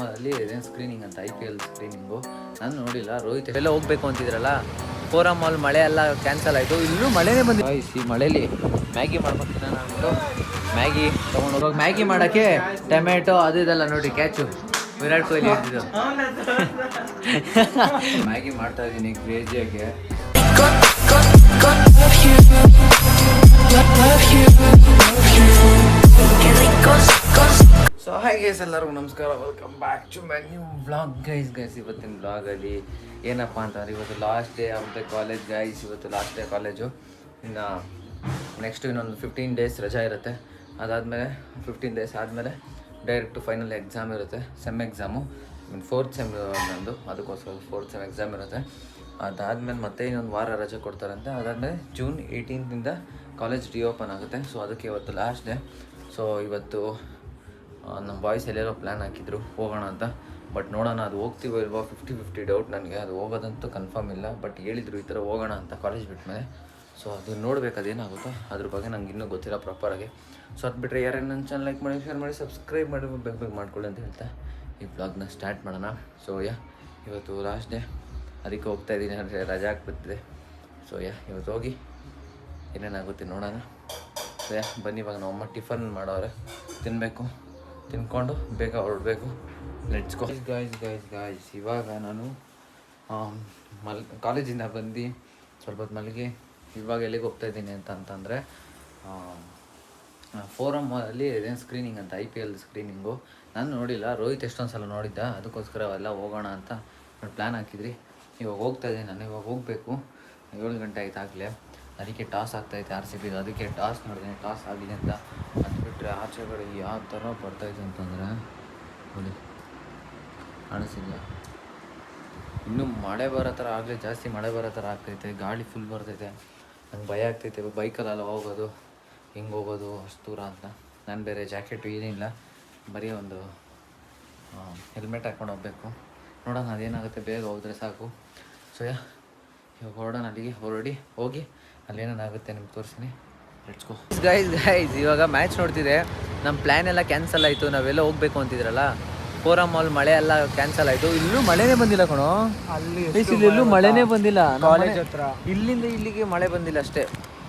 ಮಾಲಲ್ಲಿ ಇದೇನು ಸ್ಕ್ರೀನಿಂಗ್ ಅಂತ IPL screening. ನಾನು ನೋಡಿಲ್ಲ. ರೋಹಿತ್ ಎಲ್ಲ ಹೋಗ್ಬೇಕು ಅಂತಿದ್ರಲ್ಲ, ಫೋರಮ್ ಮಾಲ್ ಮಳೆ ಎಲ್ಲ ಕ್ಯಾನ್ಸಲ್ ಆಯಿತು. ಇಲ್ಲೂ ಮಳೆನೇ ಬಂದಿದೆ. ಈ ಮಳೇಲಿ ಮ್ಯಾಗಿ ಮಾಡ್ಕೊತೀನಿ ನಾನು ಅಂದ್ಬಿಟ್ಟು ಮ್ಯಾಗಿ ತೊಗೊಂಡು ಹೋಗಿ ಮ್ಯಾಗಿ ಮಾಡೋಕ್ಕೆ ಟೊಮೆಟೊ ಅದು ಇದೆಲ್ಲ ನೋಡಿ ಕ್ಯಾಚು ವಿರಾಟ್ ಕೊಹ್ಲಿ ಇದ್ದಿದ್ದು. ಮ್ಯಾಗಿ ಮಾಡ್ತಾ ಇದ್ದೀನಿ ಕ್ರೇಜಿಯಾಗಿ. ಸೊ ಹಾಯ್ ಗೈಸ್, ಎಲ್ಲರಿಗೂ ನಮಸ್ಕಾರ, welcome back to my new vlog guys. ಇವತ್ತಿನ ವ್ಲಾಗಲ್ಲಿ ಏನಪ್ಪ ಅಂತಂದ್ರೆ ಇವತ್ತು last day of the college guys. ಇವತ್ತು ಲಾಸ್ಟ್ ಡೇ ಕಾಲೇಜು. ಇನ್ನು ನೆಕ್ಸ್ಟ್ ಇನ್ನೊಂದು 15 ಡೇಸ್ ರಜಾ ಇರುತ್ತೆ. ಅದಾದಮೇಲೆ 15 ಡೇಸ್ ಆದಮೇಲೆ ಡೈರೆಕ್ಟು ಫೈನಲ್ ಎಕ್ಸಾಮ್ ಇರುತ್ತೆ, ಸೆಮ್ ಎಕ್ಸಾಮು. ಫೋರ್ತ್ ಸೆಮ್ ನಂದು, ಅದಕ್ಕೋಸ್ಕರ ಫೋರ್ತ್ ಸೆಮ್ ಎಕ್ಸಾಮ್ ಇರುತ್ತೆ. ಅದಾದಮೇಲೆ ಮತ್ತೆ ಇನ್ನೊಂದು ವಾರ ರಜೆ ಕೊಡ್ತಾರಂತೆ. ಅದಾದಮೇಲೆ June 18th ಕಾಲೇಜ್ ರಿಓಪನ್ ಆಗುತ್ತೆ. ಸೊ ಅದಕ್ಕೆ ಇವತ್ತು ಲಾಸ್ಟ್ ಡೇ. ಸೊ ಇವತ್ತು ನಮ್ಮ ಬಾಯ್ಸ್ ಎಲ್ಲೇನೋ ಪ್ಲ್ಯಾನ್ ಹಾಕಿದ್ರು ಹೋಗೋಣ ಅಂತ. ಬಟ್ ನೋಡೋಣ ಅದು ಹೋಗ್ತೀವೋ ಇಲ್ವೋ, 50-50 ಡೌಟ್ ನನಗೆ. ಅದು ಹೋಗೋದಂತೂ ಕನ್ಫರ್ಮ್ ಇಲ್ಲ, ಬಟ್ ಹೇಳಿದರು ಈ ಥರ ಹೋಗೋಣ ಅಂತ ಕಾಲೇಜ್ ಬಿಟ್ಟ ಮೇಲೆ. ಸೊ ಅದು ನೋಡ್ಬೇಕು ಅದೇನಾಗುತ್ತೋ, ಅದ್ರ ಬಗ್ಗೆ ನಂಗೆ ಇನ್ನೂ ಗೊತ್ತಿಲ್ಲ ಪ್ರಾಪರಾಗಿ. ಸೊ ಅದು ಬಿಟ್ಟರೆ ಯಾರೇನು ನನ್ನ ಚಾನಲ್ ಲೈಕ್ ಮಾಡಿ, ಶೇರ್ ಮಾಡಿ, ಸಬ್ಸ್ಕ್ರೈಬ್ ಮಾಡಿ, ಬೇಗ ಮಾಡ್ಕೊಳ್ಳಿ ಅಂತ ಹೇಳ್ತಾ ಈ ಬ್ಲಾಗ್ನ ಸ್ಟಾರ್ಟ್ ಮಾಡೋಣ. ಸೊ ಇವತ್ತು ಲಾಸ್ಟ್ ಡೇ, ಅದಕ್ಕೆ ಹೋಗ್ತಾಯಿದ್ದೀನಿ. ಅಂದರೆ ರಜೆ ಹಾಕ್ಬಿಟ್ಟಿದೆ. ಸೊ ಇವತ್ತು ಹೋಗಿ ಏನೇನಾಗುತ್ತೆ ನೋಡೋಣ. ಸೊ ಬನ್ನಿ, ಇವಾಗ ನಮ್ಮ ಅಮ್ಮ ಟಿಫನ್ ಮಾಡೋರೆ, ತಿನ್ನಬೇಕು. ತಿನ್ಕೊಂಡು ಬೇಗ ಹೊರಡಬೇಕು. Let's go guys. ಇವಾಗ ನಾನು ಕಾಲೇಜಿಂದ ಬಂದು ಸ್ವಲ್ಪ ಹೊತ್ತು ಮಲಗಿ ಇವಾಗ ಎಲ್ಲಿಗೆ ಹೋಗ್ತಾಯಿದ್ದೀನಿ ಅಂತಂದರೆ ಫೋರಮ್ ಮಾಲಲ್ಲಿ ಇದೇನು ಸ್ಕ್ರೀನಿಂಗ್ ಅಂತ IPL ಸ್ಕ್ರೀನಿಂಗು. ನಾನು ನೋಡಿಲ್ಲ. ರೋಹಿತ್ ಎಷ್ಟೊಂದು ಸಲ ನೋಡಿದ್ದ, ಅದಕ್ಕೋಸ್ಕರ ಎಲ್ಲ ಹೋಗೋಣ ಅಂತ ಪ್ಲ್ಯಾನ್ ಹಾಕಿದ್ರಿ. ಇವಾಗ ಹೋಗ್ತಾಯಿದ್ದೀನಿ ನಾನು. ಇವಾಗ ಹೋಗಬೇಕು. 7 ಗಂಟೆ ಆಯ್ತು ಆಗಲೇ. ಅದಕ್ಕೆ ಟಾಸ್ ಆಗ್ತಾಯಿತ್ತು RCB. ಅದಕ್ಕೆ ಟಾಸ್ ನೋಡಿದೆ, ಟಾಸ್ ಆಗಿದೆ ಅಂತ. ಅದು ಬಿಟ್ಟರೆ ಆಚೆಗಡೆ ಯಾವ ಥರ ಬರ್ತಾಯಿದೆ ಅಂತಂದರೆ ನೋಡಿ, ಕಾಣಿಸಿಲ್ಲ. ಇನ್ನೂ ಮಳೆ ಬರೋ ಥರ ಆಗಲೇ, ಜಾಸ್ತಿ ಮಳೆ ಬರೋ ಥರ ಆಗ್ತೈತೆ. ಗಾಳಿ ಫುಲ್ ಬರ್ತೈತೆ. ನಂಗೆ ಭಯ ಆಗ್ತೈತೆ ಬೈಕಲ್ಲೆಲ್ಲ ಹೋಗೋದು, ಹಿಂಗೆ ಹೋಗೋದು ಅಷ್ಟು ದೂರ ಅಂತ. ನಾನು ಬೇರೆ ಜಾಕೆಟು ಏನಿಲ್ಲ, ಬರೀ ಒಂದು ಹೆಲ್ಮೆಟ್ ಹಾಕ್ಕೊಂಡು ಹೋಗ್ಬೇಕು. ನೋಡೋಣ ಅದೇನಾಗುತ್ತೆ, ಬೇಗ ಹೋದರೆ ಸಾಕು. ಸೊ ಇವಾಗ ಹೊರಡೋಣ. ಅಲ್ಲಿಗೆ ಹೋಗಿ ಅಲ್ಲೇನಾಗುತ್ತೆ ನಿಮ್ಗೆ ತೋರಿಸ್ತೀನಿ. Let's go guys. ಇವಾಗ ಮ್ಯಾಚ್ ನೋಡ್ತಿದ್ದೆ. ನಮ್ಮ ಪ್ಲ್ಯಾನ್ ಎಲ್ಲ ಕ್ಯಾನ್ಸಲ್ ಆಯಿತು. ನಾವೆಲ್ಲ ಹೋಗ್ಬೇಕು ಅಂತಿದ್ರಲ್ಲ, ಫೋರಮ್ ಮಾಲ್ ಮಳೆ ಎಲ್ಲ ಕ್ಯಾನ್ಸಲ್ ಆಯಿತು. ಇಲ್ಲೂ ಮಳೆನೇ ಬಂದಿಲ್ಲ ಕಣೋ. ಇಲ್ಲೂ ಮಳೆನೇ ಬಂದಿಲ್ಲ. ಕಾಲೇಜ್ ಹತ್ರ ಇಲ್ಲಿಂದ ಇಲ್ಲಿಗೆ ಮಳೆ ಬಂದಿಲ್ಲ ಅಷ್ಟೇ,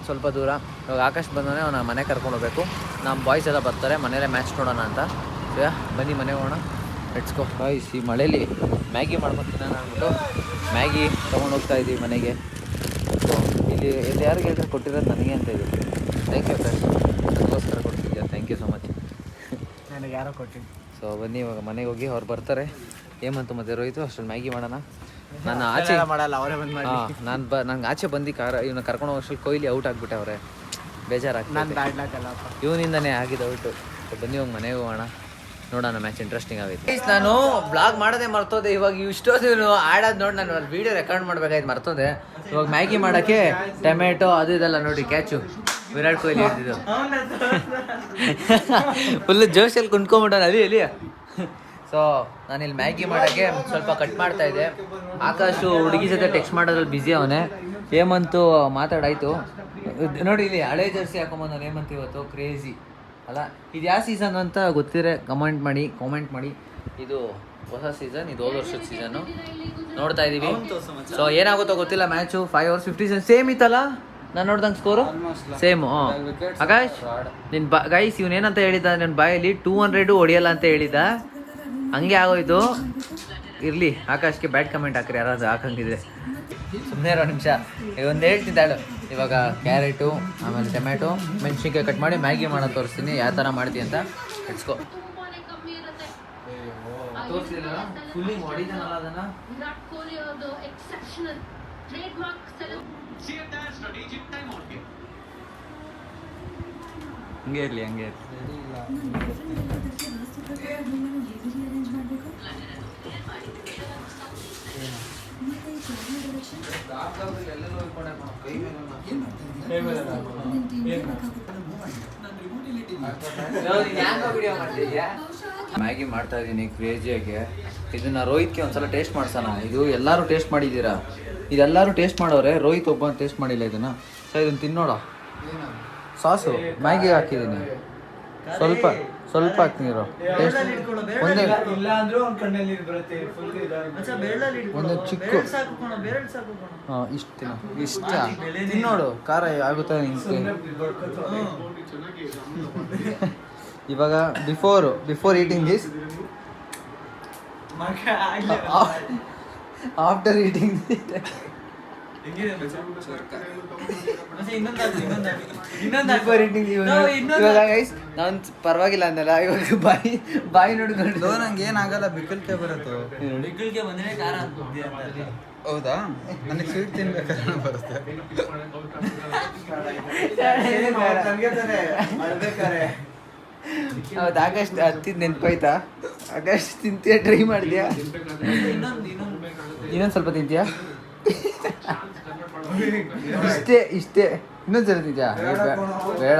ಸ್ವಲ್ಪ ದೂರ. ಇವಾಗ ಆಕಾಶ್ ಬಂದವನೇ ಅವನ ಮನೆ ಕರ್ಕೊಂಡು ಹೋಗ್ಬೇಕು. ನಮ್ಮ ಬಾಯ್ಸ್ ಎಲ್ಲ ಬರ್ತಾರೆ, ಮನೇಲೆ ಮ್ಯಾಚ್ ನೋಡೋಣ ಅಂತ. ಸೊ ಬನ್ನಿ ಮನೆಗೆ ಹೋಗೋಣ. Let's go guys. ಈ ಮಳೇಲಿ ಮ್ಯಾಗಿ ಮಾಡ್ಕೊತೀನಿ ನಾನು ಅಂದ್ಬಿಟ್ಟು ಮ್ಯಾಗಿ ತೊಗೊಂಡು ಹೋಗ್ತಾ ಇದ್ದೀವಿ ಮನೆಗೆ. ಇಲ್ಲಿ ಯಾರಿಗೆ ಹೇಳಿದ್ರೆ ಕೊಟ್ಟಿರೋದು ನನಗೆ ಅಂತ ಇದೆ. ಥ್ಯಾಂಕ್ ಯು ಫ್ರೆಂಡ್ಸ್, ಅದಕ್ಕೋಸ್ಕರ ಕೊಡ್ತಿದ್ಯಾ. Thank you so much. ನನಗೆ ಯಾರೋ ಕೊಟ್ಟಿದ್ದು. ಸೊ ಬನ್ನಿ ಇವಾಗ ಮನೆಗೆ ಹೋಗಿ ಅವ್ರು ಬರ್ತಾರೆ. ಏಮಂತು ಮತ್ತೆ ರೋಹಿತು ಅಷ್ಟೊಂದು ಮ್ಯಾಗಿ ಮಾಡೋಣ. ನಾನು ಆಚೆ ಮಾಡಲ್ಲ, ಅವರೇ ಬಂದು ಮಾಡಿ. ನಂಗೆ ಆಚೆ ಬಂದು ಇವನ್ನ ಕರ್ಕೊಂಡು ಹೋಗೋಷ್ಟು ಕೊಹ್ಲಿ ಔಟ್ ಆಗಿಬಿಟ್ಟೆ. ಅವರೇ ಬೇಜಾರಾಗ್ತದೆ. ನಾನು ಬ್ಯಾಡ್ಲಾಕಲ್ಲಪ್ಪ, ಇವನಿಂದನೇ ಆಗಿದೆ ಔಟು. ಬನ್ನಿ ಹೋಗಿ ಮನೆಗೆ ಹೋಗೋಣ, ನೋಡೋಣ. ಮ್ಯಾಚ್ ಇಂಟ್ರೆಸ್ಟಿಂಗ್ ಆಗೈತೆ. ನಾನು ಬ್ಲಾಗ್ ಮಾಡೋದೇ ಮರ್ತೋದೆ. ಇವಾಗ ಇಷ್ಟೊಂದು ಆಡೋದು ನೋಡಿ, ನಾನು ವೀಡಿಯೋ ರೆಕಾರ್ಡ್ ಮಾಡ್ಬೇಕಾಯ್ತು, ಮರ್ತೋದೆ. ಇವಾಗ ಮ್ಯಾಗಿ ಮಾಡೋಕ್ಕೆ ಟೊಮೆಟೊ ಅದು ಇದೆಲ್ಲ ನೋಡಿ ಕ್ಯಾಚು ವಿರಾಟ್ ಕೊಹ್ಲಿ ಇದ್ದಿದ್ದು. ಫುಲ್ಲು ಜೋಶಲ್ಲಿ ಕುಂತ್ಕೊಂಡ್ಬಿಟ್ಟೋಣ ಅಲ್ಲಿ. ಸೊ ನಾನಿಲ್ಲಿ ಮ್ಯಾಗಿ ಮಾಡೋಕ್ಕೆ ಸ್ವಲ್ಪ ಕಟ್ ಮಾಡ್ತಾ ಇದ್ದೆ. ಆಕಾಶು ಹುಡುಗಿ ಜೊತೆ ಟೆಕ್ಸ್ಟ್ ಮಾಡೋದ್ರಲ್ಲಿ ಬ್ಯುಸಿ ಅವನೇ. ಹೇಮಂತು ಮಾತಾಡಾಯ್ತು ನೋಡಿ. ಇಲ್ಲಿ ಹಳೆ ಜರ್ಸಿ ಹಾಕೊಂಬಂದು ಹೇಮಂತ್ ಇವತ್ತು ಕ್ರೇಜಿ ಅಲ್ಲ. ಇದು ಯಾವ ಸೀಸನ್ ಅಂತ ಗೊತ್ತಿದ್ರೆ ಕಾಮೆಂಟ್ ಮಾಡಿ. ಇದು ಹೊಸ ಸೀಸನ್, ಇದು ಹೋದ ವರ್ಷದ ಸೀಸನ್ನು ನೋಡ್ತಾ ಇದ್ದೀವಿ. ಸೊ ಏನಾಗುತ್ತೋ ಗೊತ್ತಿಲ್ಲ. ಮ್ಯಾಚು 5 overs 50 ಸೇಮ್ ಇತ್ತಲ್ಲ, ನಾನು ನೋಡ್ದಂಗೆ ಸ್ಕೋರು ಸೇಮು. ಆಕಾಶ್ ನಿನ್ನ ಗೈಸ್ ಇವನೇನಂತ ಹೇಳಿದ್ದ ನನ್ನ ಬಾಯಲ್ಲಿ 200 ಹೊಡಿಯಲ್ಲ ಅಂತ ಹೇಳಿದ್ದ. ಹಂಗೆ ಆಗೋಯ್ತು. ಇರಲಿ, ಆಕಾಶ್ಗೆ ಬ್ಯಾಡ್ ಕಮೆಂಟ್ ಹಾಕ್ರಿ ಯಾರಾದ್ರೂ ಹಾಕಂಗಿದ್ರೆ. ಸುಮ್ಮನೆ 2 ನಿಮಿಷ ಒಂದು ಹೇಳ್ತಿದ್ದಾಳು. ಇವಾಗ ಕ್ಯಾರೆಟು, ಆಮೇಲೆ ಟೊಮ್ಯಾಟೊ, ಮೆಣಸಿನ್ಕಾಯಿ ಕಟ್ ಮಾಡಿ ಮ್ಯಾಗಿ ಮಾಡೋದು ತೋರಿಸ್ತೀನಿ, ಯಾವ ಥರ ಮಾಡ್ತೀನಿ ಅಂತ. ಇಟ್ಸ್ಕೋ. ತೋರಿಸಿಲ್ಲ ಫುಲ್ಲಿಂಗ್ ಹೊಡಿತಾನಲ್ಲ ಅದನ್ನು. ಹಂಗೆ ಇರಲಿ. ಮ್ಯಾಗಿ ಮಾಡ್ತಾ ಇದ್ದೀನಿ ಕ್ರೇಜಿಯಾಗಿ. ಇದನ್ನ ರೋಹಿತ್ಗೆ ಒಂದ್ಸಲ ಟೇಸ್ಟ್ ಮಾಡ್ಸೋಣ. ಇದು ಎಲ್ಲರೂ ಟೇಸ್ಟ್ ಮಾಡಿದ್ದೀರಾ, ಇದೆಲ್ಲರೂ ಟೇಸ್ಟ್ ಮಾಡೋರೆ. ರೋಹಿತ್ ಒಬ್ಬ ಟೇಸ್ಟ್ ಮಾಡಿಲ್ಲ ಇದನ್ನ. ಸೊ ಇದನ್ನು ತಿನ್ನೋಡ. ಸಾಸು ಮ್ಯಾಗಿಗೆ ಹಾಕಿದ್ದೀನಿ, ಸ್ವಲ್ಪ ಹಾಕಿ ನೀರು ಒಂದೇ ಇಲ್ಲ ಅಂದ್ರೂ ಅವ್ನ ಕಣ್ಣಲ್ಲಿ ನೀರು ಬರುತ್ತೆ ಫುಲ್ ಒಂದು ಚಿಕ್ಕ ಹಾಂ ಇಷ್ಟು ತಿನ್ನು ಇಷ್ಟ ತಿನ್ನೋಡು ಖಾರ ಆಗುತ್ತಾ ನಿಂಗೆ ಇವಾಗ before eating this after eating ಇವಾಗ ಗೈಸ್ ನಾನು ಪರವಾಗಿಲ್ಲ ಅಂದಲ್ಲ ಇವಾಗ ಬಾಯಿ ನೋಡ್ಕೊಂಡು ನಂಗೆ ಏನಾಗಲ್ಲ ಬಿಕ್ಕಲ್ಕೆ ಬರುತ್ತೆ. ಹೌದಾ? ನನಗೆ ಸ್ವೀಟ್ ತಿನ್ಬೇಕಾದ್ರೆ ಬರುತ್ತೆ. ಹೌದು ಆಗಸ್ಟ್ ಹತ್ತಿದ್ದು ನೆನಪಾಯ್ತಾ? ಆಗಸ್ಟ್ ತಿಂತೀಯ ಟ್ರೈ ಮಾಡಿದ್ಯಾ? ಇನ್ನೊಂದು ಸ್ವಲ್ಪ ತಿಂತೀಯಾ? ಇಷ್ಟೇ ಇನ್ನೊಂದ್ಸಲ ತಿಂತೀಯಾ? ಬೇಡ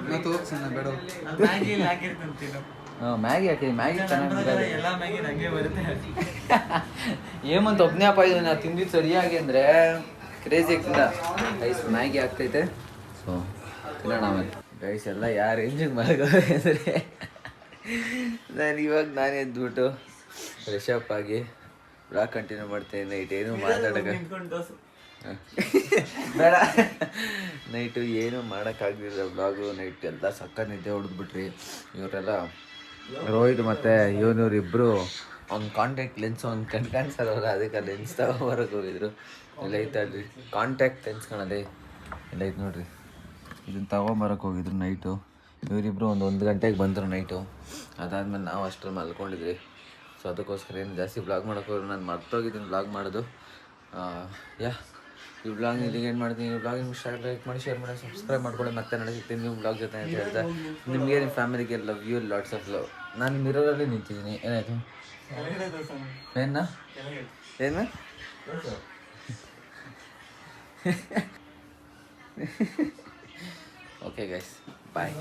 ನಾ ತೋರ್ಸಣ್ಣ ಬೇಡ. ಮ್ಯಾಗಿ ಹಾಕಿ ಮ್ಯಾಗಿ ಚೆನ್ನಾಗಿ ಏಮಂತ ಒಬ್ಬನೇ ಅಪ್ಪ ಇದು ನಾ ತಿಂದಿದ್ದು ಸರಿಯಾಗಿ ಅಂದರೆ ಕ್ರೇಜಿ ಆಗ್ತಿಲ್ಲ ಗೈಸ್. ಮ್ಯಾಗಿ ಆಗ್ತೈತೆ ಸೊ ತಿನ್ನೋಣ ಆಮೇಲೆ ಗೈಸ್. ಎಲ್ಲ ಯಾರು ರೇಂಜಿಗೆ ಮಲಗೋರೆ ಅಂದರೆ ನಾನು ಎದ್ಬಿಟ್ಟು ಫ್ರೆಶಪ್ ಆಗಿ ಬ್ಲಾಗ್ ಕಂಟಿನ್ಯೂ ಮಾಡ್ತೇನೆ. ನೈಟ್ ಏನು ಮಾತಾಡೋಕೆ ಬೇಡ, ನೈಟು ಏನು ಮಾಡೋಕ್ಕಾಗಲಿಲ್ಲ ಬ್ಲಾಗು. ನೈಟ್ ಎಲ್ಲ ಸಕ್ಕ ನಿದ್ದೆ ಹೊಡೆದ್ಬಿಟ್ರಿ. ಇವರೆಲ್ಲ ರೋಹಿತ್ ಮತ್ತು ಇವನವ್ರು ಇಬ್ಬರು ಅವ್ನ ಕಾಂಟ್ಯಾಕ್ಟ್ ಲೆನ್ಸ್ ಅವ್ನು ಕಾಣಿಸಲ್ಲ, ಅದಕ್ಕೆ ಲೆನ್ಸ್ ತಗೊಂಬರಕ್ಕೆ ಹೋಗಿದ್ರು. ಎಲ್ಲ ಐತಲ್ರಿ ಕಾಂಟ್ಯಾಕ್ಟ್ ಲೆನ್ಸ್ ಕಾಣದೆ ಎಲ್ಲ ಐತೆ ನೋಡ್ರಿ. ಇದನ್ನು ತಗೊಂಬರಕ್ಕೆ ಹೋಗಿದ್ರು ನೈಟು. ಇವರಿಬ್ಬರು ಒಂದು ಗಂಟೆಗೆ ಬಂದರು ನೈಟು. ಅದಾದಮೇಲೆ ನಾವು ಅಷ್ಟರಲ್ಲಿ ಮಲ್ಕೊಂಡಿದ್ವಿ. ಸೊ ಅದಕ್ಕೋಸ್ಕರ ಏನು ಜಾಸ್ತಿ ಬ್ಲಾಗ್ ಮಾಡೋಕೆ ಹೋದ್ರು. ನಾನು ಮರ್ತೋಗಿದ್ದೀನಿ ಬ್ಲಾಗ್ ಮಾಡೋದು. ಈ ಬ್ಲಾಗ್ ಇಲ್ಲಿಗೆ ಏನು ಮಾಡ್ತೀನಿ. ಈ ಬ್ಲಾಗ್ ನಿಮ್ಗೆ ಲೈಕ್ ಮಾಡಿ, ಶೇರ್ ಮಾಡಿ, ಸಬ್ಸ್ಕ್ರೈಬ್ ಮಾಡ್ಕೊಳ್ಳಿ. ಮತ್ತೆ ನಡೆಸಿರ್ತೀನಿ ನಿಮ್ಮ ಬ್ಲಾಗ್ ಜೊತೆ ಅಂತ ಹೇಳ್ತಾ ನಿಮಗೆ ನಿಮ್ಮ ಫ್ಯಾಮಿಲಿಗೆ love you, lots of love. ನಾನು ಮಿರರಲ್ಲಿ ನಿಂತಿದ್ದೀನಿ. ಏನಾಯಿತು ಏನು ಓಕೆ ಗೈಸ್ ಬಾಯ್.